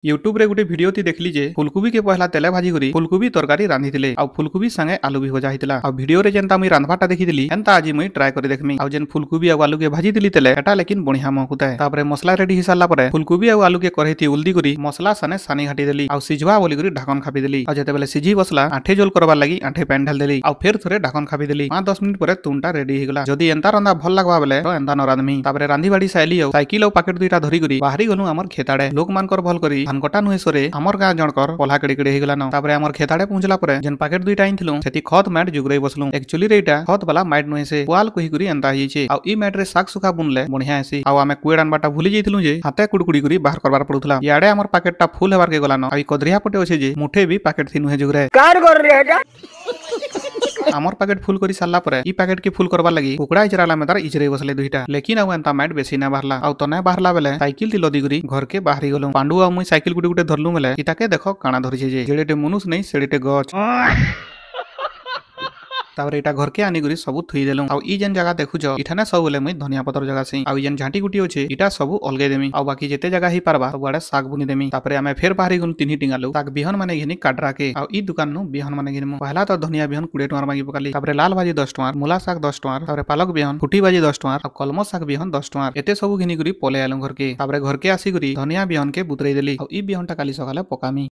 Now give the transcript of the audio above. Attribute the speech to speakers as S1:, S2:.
S1: YouTube रे गुटे video ती देखली जे फुलकोबी के पहला तेले भाजी करी फुलकोबी तरकारी रांधिथिले आ फुलकोबी संगे आलू भी भजा हितला आ वीडियो रे जेंता मुई रांधबाटा देखिथिली एंता आज मुई ट्राई करी देखमी आ जेन फुलकोबी आ आलू के भाजी दिली तेले एटा लेकिन बढ़िया महकुताए तापरे मसला रेडी हि सारला परे फुलकोबी आ आलू के करेती उल्दी करी मसला सने सानी घाटी देली आ सिझवा बोली करी ढाकन खापी देली आ जेते बेले सिझी बसला आठे जोल करबार लागि आठे पैन ढाल देली आ फेर थोरे ढाकन खापी देली 5-10 मिनिट परे तुनटा रेडी हि गला जदी एंता रंदा भल लागबा बेले तो एंता न रांधमी तापरे रांधी बाड़ी साइली साइकिल और पैकेट दुइटा धरी करी बाहरी गलु हमर खेताड़े लोक मानकर भल करी धानकटा नुहे सरे हमर गां जनकर पल्हा कड़ी कड़ी हिगला न तापरे हमर खेताड़े पहुंचला परे जेन पैकेट दुइटा आइनथिलु सेति खत मैट जुगरै बसलु एक्चुअली रेटा खत वाला मैट नुहे से पुआल कहि करी एंता हिचे आ ई मैट रे साग सुखा बुनले बढ़िया हेसी आ आमे कुएडान बाटा भूली जइथिलु जे हाथे कुडकुडी करी बाहर करबार पडुथला याडे हमर पैकेटटा फुल हेबार के गला न आ ई कदरिया पटे होचे जे मुठे भी पैकेट थि नुहे जुगरै कार कर रे हेटा हमर पैकेट फुल करी सारला परे ई पैकेट के फुल करबा लागि कुकड़ा इचराला में तार इचरे बसले दुइटा लेकिन आ एंता मैट बेसी ना बाहरला आ तो ना बाहरला बेले साइकिल ति लदी करी घर के बाहरी गलु पांडु आ मुई साइकिल गुटे गुटे धरलु मेले इताके देखो काना धरिछे जे जेडेटे मनुष नै सेडेटे गछ तापर एटा घर के आनी करी सब थुई देलु आ ई जेन जगह देखुछ इठाने सब बोले मुई धनिया पतर जगह से आ जेन झांटी गुटी होचे इटा सब अलगे देमी आ बाकी जेते जगह ही पारबा सब आड़े साग बुनी देमी तापर आमे फेर बाहरी गुन तिन्ही टिंगालु साग बिहन माने घिनी काटरा के आ ई दुकान नु बिहन माने घिनी पहला तो धनिया बिहन 20 टका मांगी पकाली तापर लाल भाजी 10 टका मूला साग 10 टका तापर पालक बिहन फुटी भाजी 10 टका आ कलम साग बिहन 10 टका एते सब घिनी करी पले आलु घर के तापर घर के आसी करी धनिया बिहन के बुतरै देली आ ई बिहनटा काली सकाले पकामी।